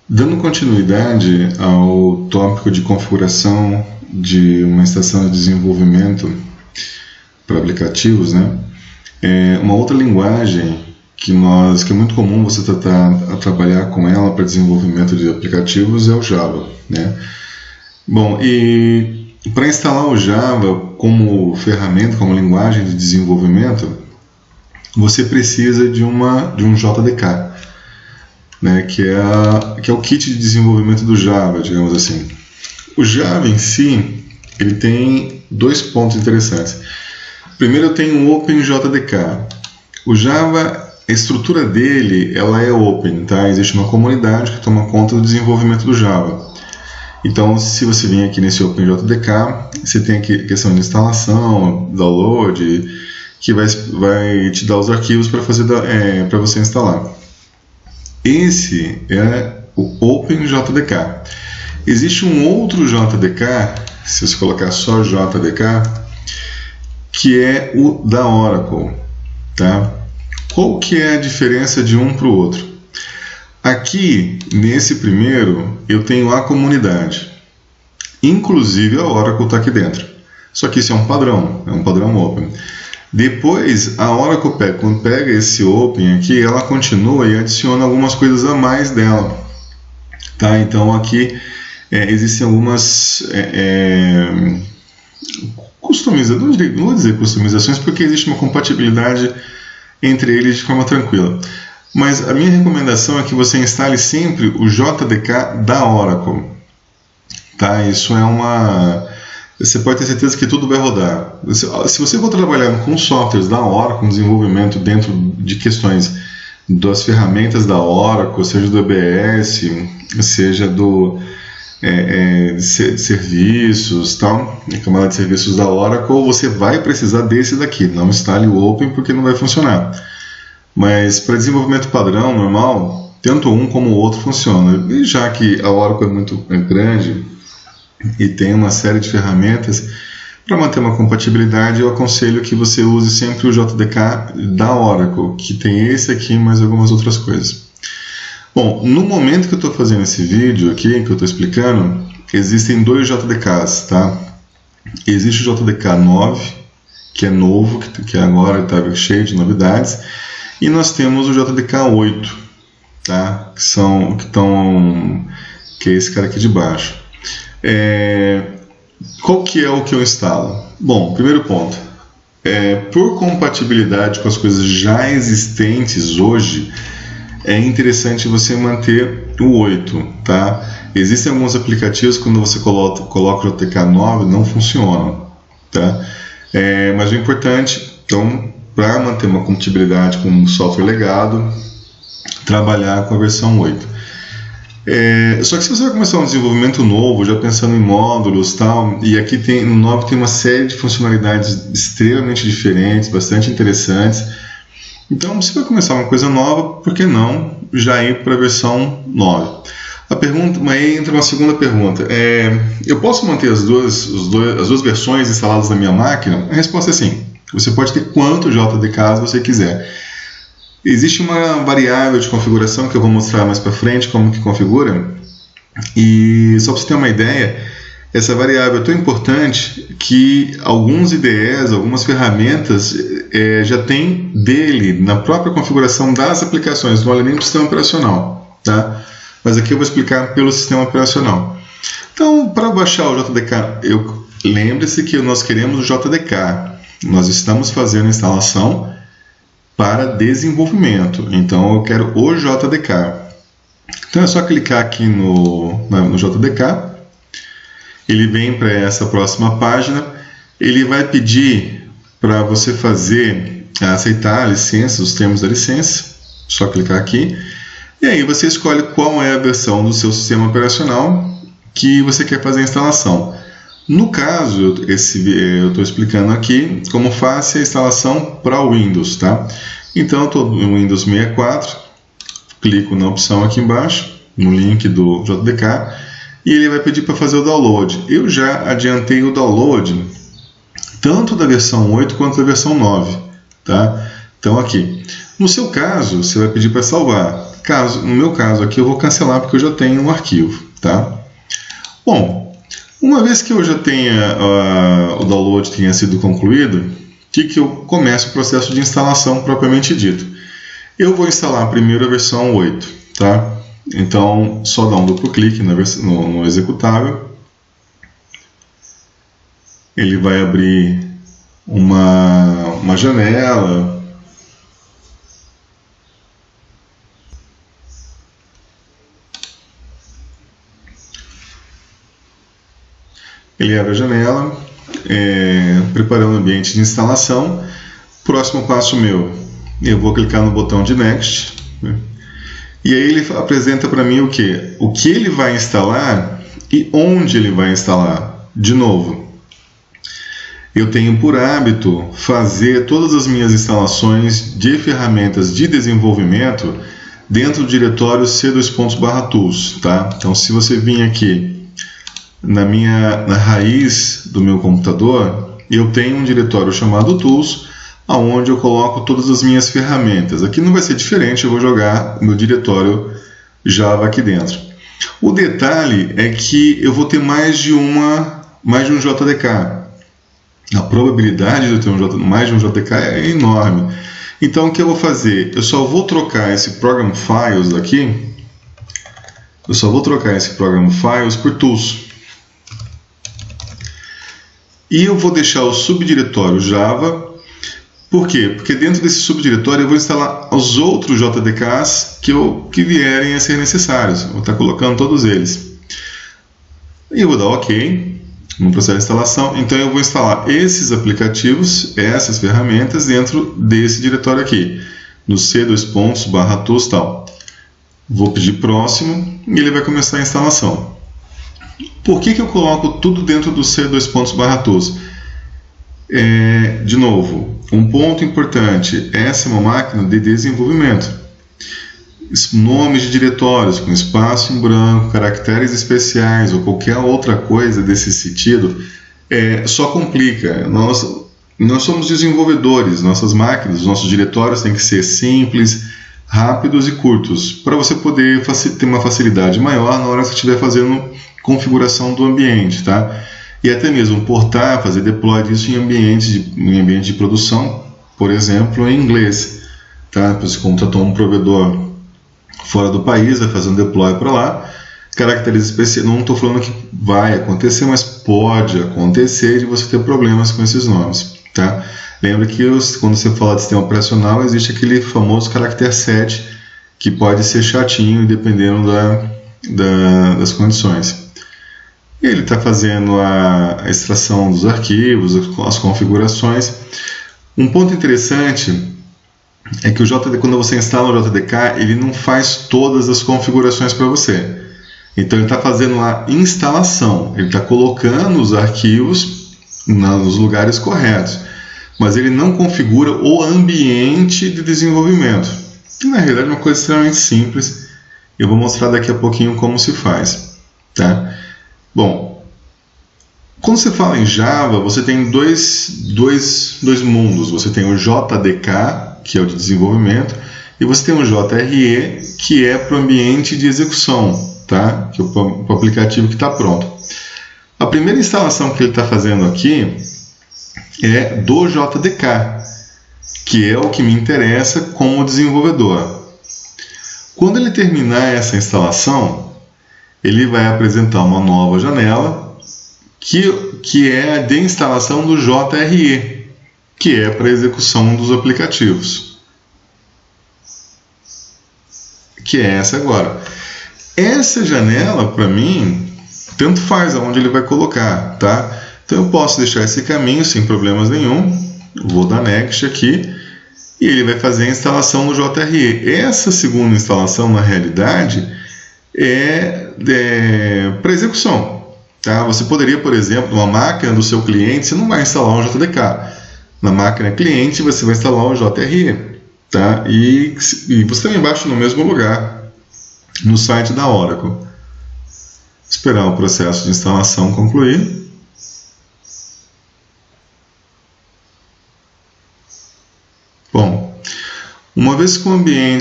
Dando continuidade ao tópico de configuração de uma estação de desenvolvimento para aplicativos, né? Uma outra linguagem que é muito comum você trabalhar com ela para desenvolvimento de aplicativos é o Java, né? Bom, e para instalar o Java como ferramenta, como linguagem de desenvolvimento, você precisa de um JDK, né, que é o kit de desenvolvimento do Java, digamos assim. O Java em si, ele tem dois pontos interessantes. Primeiro, eu tenho o OpenJDK. O Java, a estrutura dele, ela é open, tá? Existe uma comunidade que toma conta do desenvolvimento do Java. Então, se você vir aqui nesse OpenJDK, você tem aqui a questão de instalação, download, que vai te dar os arquivos para você instalar. Esse é o OpenJDK. Existe um outro JDK, se você colocar só JDK, que é o da Oracle, tá? Qual que é a diferença de um para o outro? Aqui, nesse primeiro, eu tenho a comunidade. Inclusive a Oracle está aqui dentro. Só que isso é um padrão open. Depois, a Oracle, quando pega esse Open aqui, ela continua e adiciona algumas coisas a mais dela. Tá? Então, aqui existem algumas customizações, não vou dizer customizações, porque existe uma compatibilidade entre eles de forma tranquila. Mas a minha recomendação é que você instale sempre o JDK da Oracle. Tá? Isso é Você pode ter certeza que tudo vai rodar. Se você for trabalhar com softwares da Oracle, com desenvolvimento dentro de questões das ferramentas da Oracle, seja do EBS, seja do serviços, tal, a camada de serviços da Oracle, você vai precisar desse daqui. Não instale o Open porque não vai funcionar. Mas para desenvolvimento padrão, normal, tanto um como o outro funciona. E já que a Oracle é muito grande e tem uma série de ferramentas, para manter uma compatibilidade, eu aconselho que você use sempre o JDK da Oracle, que tem esse aqui e mais algumas outras coisas. Bom, no momento que eu estou fazendo esse vídeo aqui, que eu estou explicando, existem dois JDKs, tá? Existe o JDK 9, que é novo, que agora está cheio de novidades, e nós temos o JDK 8, tá? Que é esse cara aqui de baixo. Qual que é o que eu instalo? Bom, primeiro ponto, por compatibilidade com as coisas já existentes hoje, é interessante você manter o 8, tá? Existem alguns aplicativos que quando você coloca o JDK 9 não funcionam, tá? Mas o importante, então, para manter uma compatibilidade com o software legado, trabalhar com a versão 8. Só que se você vai começar um desenvolvimento novo, já pensando em módulos e tal, e aqui no 9 tem uma série de funcionalidades extremamente diferentes, bastante interessantes. Então, se vai começar uma coisa nova, por que não já ir para a versão 9? Aí entra uma segunda pergunta. Eu posso manter as duas versões instaladas na minha máquina? A resposta é sim. Você pode ter quantos JDKs você quiser. Existe uma variável de configuração que eu vou mostrar mais para frente como que configura. E só para você ter uma ideia, essa variável é tão importante que alguns IDEs, algumas ferramentas já tem dele na própria configuração das aplicações, não olha nem para o sistema operacional, tá? Mas aqui eu vou explicar pelo sistema operacional. Então, para baixar o JDK, lembre-se que nós queremos o JDK. Nós estamos fazendo a instalação para desenvolvimento, então eu quero o JDK. Então é só clicar aqui no JDK, ele vem para essa próxima página, ele vai pedir para você aceitar a licença, os termos da licença, só clicar aqui, e aí você escolhe qual é a versão do seu sistema operacional que você quer fazer a instalação. No caso, eu estou explicando aqui como faço a instalação para o Windows, tá? Então, eu estou no Windows 64, clico na opção aqui embaixo, no link do JDK, e ele vai pedir para fazer o download. Eu já adiantei o download, tanto da versão 8 quanto da versão 9, tá? Então, aqui. No seu caso, você vai pedir para salvar. No meu caso aqui, eu vou cancelar porque eu já tenho um arquivo, tá? Bom, uma vez que eu já tenha o download tenha sido concluído, que eu começo o processo de instalação propriamente dito. Eu vou instalar primeiro a versão 8, tá? Então, só dá um duplo clique no executável. Ele vai abrir uma janela. Ele abre a janela, preparando o ambiente de instalação. Próximo passo meu, eu vou clicar no botão de Next, né? E aí ele apresenta para mim o que? O que ele vai instalar e onde ele vai instalar. De novo, eu tenho por hábito fazer todas as minhas instalações de ferramentas de desenvolvimento dentro do diretório c2.tools, tá? Então, se você vir aqui na raiz do meu computador, eu tenho um diretório chamado Tools, onde eu coloco todas as minhas ferramentas. Aqui não vai ser diferente, eu vou jogar o meu diretório Java aqui dentro. O detalhe é que eu vou ter mais de um JDK. A probabilidade de eu ter mais de um JDK é enorme. Então o que eu vou fazer? Eu só vou trocar esse Program Files aqui. Eu só vou trocar esse Program Files por Tools. E eu vou deixar o subdiretório Java. Por quê? Porque dentro desse subdiretório eu vou instalar os outros JDKs que vierem a ser necessários. Vou estar colocando todos eles. E eu vou dar OK no processo de instalação. Então eu vou instalar esses aplicativos, essas ferramentas dentro desse diretório aqui, no c2.tools tal. Vou pedir próximo e ele vai começar a instalação. Por que eu coloco tudo dentro do c2.tools? De novo, um ponto importante, essa é uma máquina de desenvolvimento. Nomes de diretórios com espaço em branco, caracteres especiais ou qualquer outra coisa desse sentido, só complica. Nós somos desenvolvedores, nossas máquinas, nossos diretórios têm que ser simples, rápidos e curtos, para você poder ter uma facilidade maior na hora que você estiver fazendo configuração do ambiente, tá? E até mesmo portar, fazer deploy disso em ambiente de produção, por exemplo, em inglês. Tá? Você contratou um provedor fora do país, vai fazer um deploy para lá, caracteres especiais. Não estou falando que vai acontecer, mas pode acontecer de você ter problemas com esses nomes. Tá? Lembra que quando você fala de sistema operacional, existe aquele famoso caractere 7, que pode ser chatinho dependendo das condições. Ele está fazendo a extração dos arquivos, as configurações. Um ponto interessante é que quando você instala o JDK, ele não faz todas as configurações para você. Então ele está fazendo a instalação, ele está colocando os arquivos nos lugares corretos, mas ele não configura o ambiente de desenvolvimento. Que na realidade é uma coisa extremamente simples. Eu vou mostrar daqui a pouquinho como se faz. Tá? Bom, quando você fala em Java, você tem dois mundos. Você tem o JDK, que é o de desenvolvimento, e você tem o JRE, que é para o ambiente de execução, tá? Que é o aplicativo que está pronto. A primeira instalação que ele está fazendo aqui é do JDK, que é o que me interessa como desenvolvedor. Quando ele terminar essa instalação, ele vai apresentar uma nova janela, que é a de instalação do JRE, que é para execução dos aplicativos. Que é essa agora. Essa janela, para mim, tanto faz aonde ele vai colocar, tá? Então eu posso deixar esse caminho sem problemas nenhum. Vou dar Next aqui. E ele vai fazer a instalação no JRE. Essa segunda instalação, na realidade, é para execução. Tá? Você poderia, por exemplo, numa máquina do seu cliente, você não vai instalar um JDK. Na máquina cliente, você vai instalar um JRE. Tá? E você também baixa no mesmo lugar, no site da Oracle. Esperar o processo de instalação concluir. Bom, Uma vez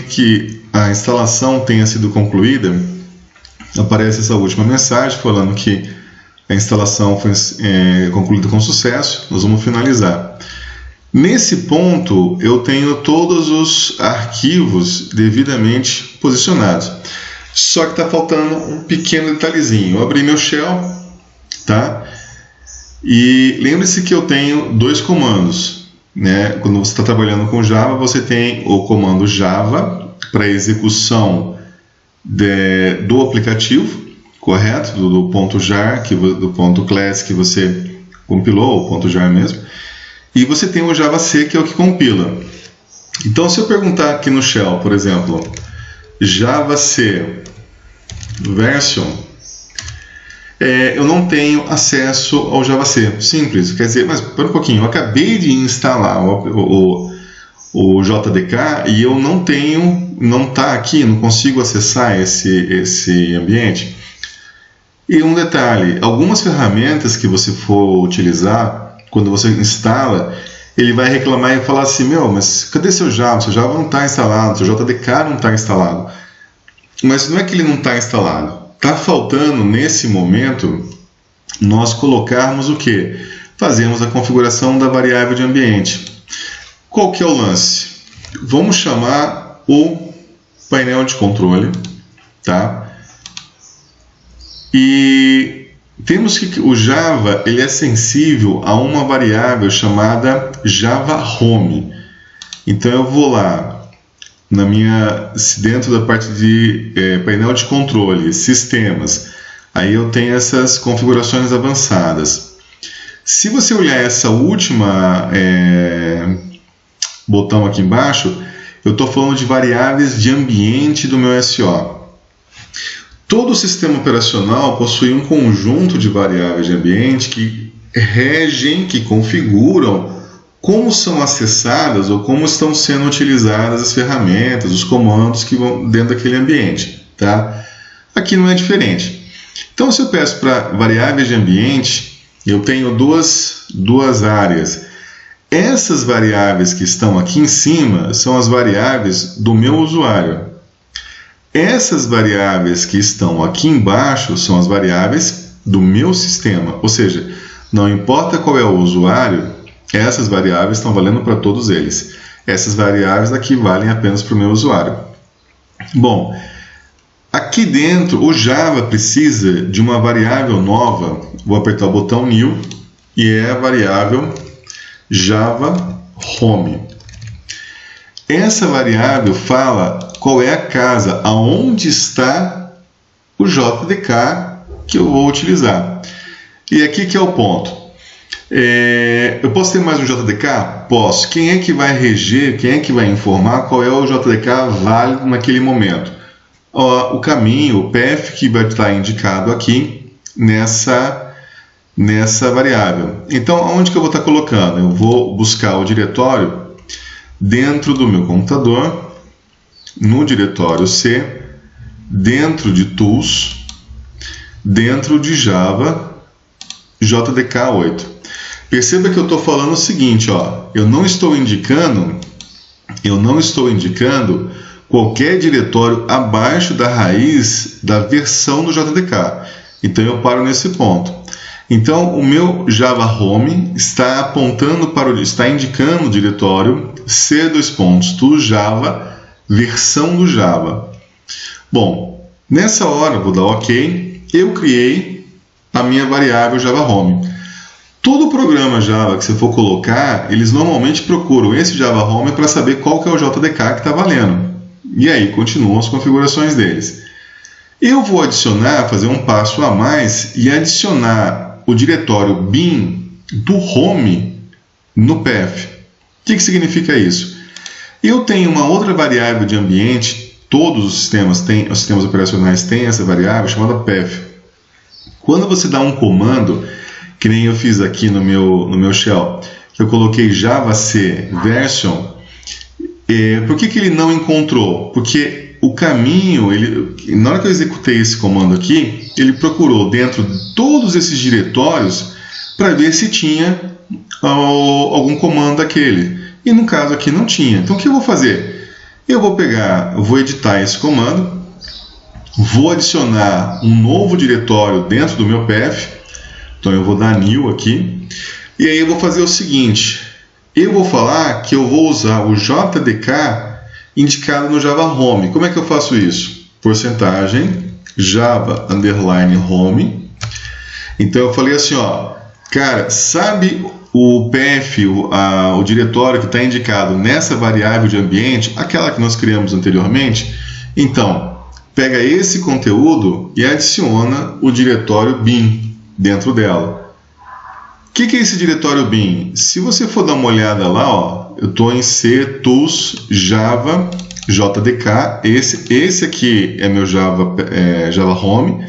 que a instalação tenha sido concluída, aparece essa última mensagem falando que a instalação foi concluída com sucesso. Nós vamos finalizar. Nesse ponto, eu tenho todos os arquivos devidamente posicionados. Só que está faltando um pequeno detalhezinho. Eu abri meu shell, tá? E lembre-se que eu tenho dois comandos, né? Quando você está trabalhando com Java, você tem o comando Java para execução do aplicativo, correto? Do ponto .jar, do ponto .class que você compilou, o ponto .jar mesmo. E você tem o JavaC, que é o que compila. Então, se eu perguntar aqui no shell, por exemplo, JavaC version, eu não tenho acesso ao JavaC. Simples. Quer dizer, mas espera um pouquinho, eu acabei de instalar o JDK e eu não está aqui, não consigo acessar esse ambiente. E um detalhe, algumas ferramentas que você for utilizar, quando você instala, ele vai reclamar e falar assim, mas cadê seu Java? Seu Java não está instalado, seu JDK não está instalado. Mas não é que ele não está instalado. Está faltando, nesse momento, nós colocarmos o quê? Fazemos a configuração da variável de ambiente. Qual que é o lance? Vamos chamar o painel de controle, tá? E temos que o Java ele é sensível a uma variável chamada Java Home. Então eu vou lá dentro da parte de painel de controle, sistemas. Aí eu tenho essas configurações avançadas. Se você olhar essa última botão aqui embaixo, eu estou falando de variáveis de ambiente do meu SO. Todo sistema operacional possui um conjunto de variáveis de ambiente que regem, que configuram como são acessadas ou como estão sendo utilizadas as ferramentas, os comandos que vão dentro daquele ambiente. Tá? Aqui não é diferente. Então, se eu peço para variáveis de ambiente, eu tenho duas áreas. Essas variáveis que estão aqui em cima são as variáveis do meu usuário. Essas variáveis que estão aqui embaixo são as variáveis do meu sistema. Ou seja, não importa qual é o usuário, essas variáveis estão valendo para todos eles. Essas variáveis aqui valem apenas para o meu usuário. Bom, aqui dentro o Java precisa de uma variável nova. Vou apertar o botão New e é a variável Java Home. Essa variável fala qual é a casa, aonde está o JDK que eu vou utilizar. E aqui que é o ponto. Eu posso ter mais um JDK? Posso. Quem é que vai reger, quem é que vai informar qual é o JDK válido naquele momento? O caminho, o path que vai estar indicado aqui nessa variável. Então, aonde que eu vou estar colocando? Eu vou buscar o diretório dentro do meu computador, no diretório C, dentro de Tools, dentro de Java, JDK 8. Perceba que eu estou falando o seguinte, eu não estou indicando qualquer diretório abaixo da raiz da versão do JDK. Então eu paro nesse ponto. Então o meu Java Home está está indicando o diretório C2. Java, versão do Java. Bom, nessa hora vou dar OK. Eu criei a minha variável Java Home. Todo programa Java que você for colocar, eles normalmente procuram esse Java Home para saber qual que é o JDK que está valendo. E aí continuam as configurações deles. Eu vou fazer um passo a mais e adicionar o diretório bin do home no path. O que significa isso? Eu tenho uma outra variável de ambiente, todos os sistemas operacionais têm essa variável chamada path. Quando você dá um comando, que nem eu fiz aqui no meu shell, que eu coloquei JavaC version, por que ele não encontrou? Porque o caminho, na hora que eu executei esse comando aqui, ele procurou dentro de todos esses diretórios para ver se tinha algum comando daquele. E no caso aqui não tinha. Então o que eu vou fazer? Eu vou editar esse comando, vou adicionar um novo diretório dentro do meu path. Então eu vou dar new aqui, e aí eu vou fazer o seguinte, eu vou falar que eu vou usar o JDK indicado no Java Home. Como é que eu faço isso? Porcentagem Java underline home. Então eu falei assim, ó, cara, sabe o path, o diretório que está indicado nessa variável de ambiente, aquela que nós criamos anteriormente? Então, pega esse conteúdo e adiciona o diretório bin dentro dela. O que é esse diretório bin? Se você for dar uma olhada lá, ó, eu estou em C Tools Java JDK. Esse aqui é meu Java Home.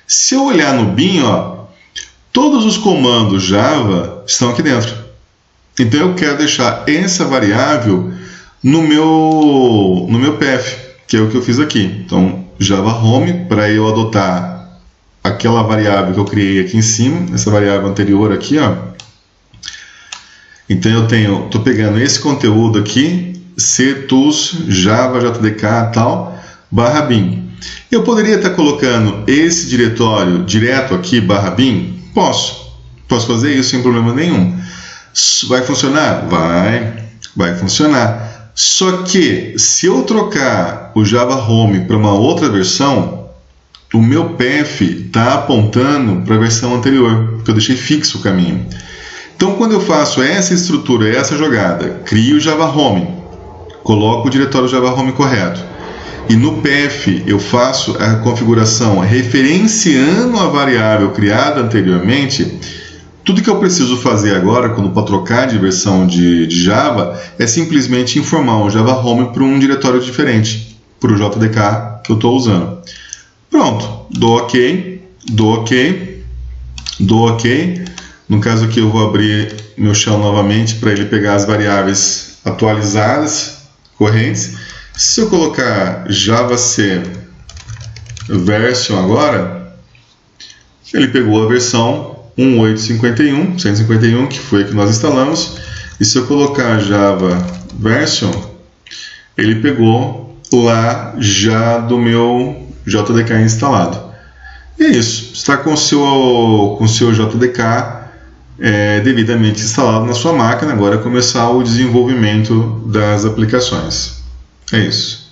Se eu olhar no bin, ó, todos os comandos Java estão aqui dentro. Então eu quero deixar essa variável no meu path, que é o que eu fiz aqui. Então Java Home, para eu adotar aquela variável que eu criei aqui em cima, essa variável anterior aqui, ó. Então eu estou pegando esse conteúdo aqui, C Tools Java JDK tal, /bin. Eu poderia estar colocando esse diretório direto aqui, /bin? Posso fazer isso sem problema nenhum. Vai funcionar? Vai funcionar. Só que se eu trocar o Java Home para uma outra versão, o meu path está apontando para a versão anterior, porque eu deixei fixo o caminho. Então, quando eu faço essa estrutura, essa jogada, crio o Java Home, coloco o diretório Java Home correto, e no path eu faço a configuração referenciando a variável criada anteriormente, tudo que eu preciso fazer agora, para trocar de versão de Java, é simplesmente informar o Java Home para um diretório diferente, para o JDK que eu estou usando. Pronto, dou OK. No caso aqui eu vou abrir meu shell novamente para ele pegar as variáveis atualizadas, correntes. Se eu colocar javac version agora, ele pegou a versão 1.851, que foi a que nós instalamos. E se eu colocar java version, ele pegou lá já do meu JDK instalado. E é isso, está com o seu JDK devidamente instalado na sua máquina. Agora é começar o desenvolvimento das aplicações. É isso.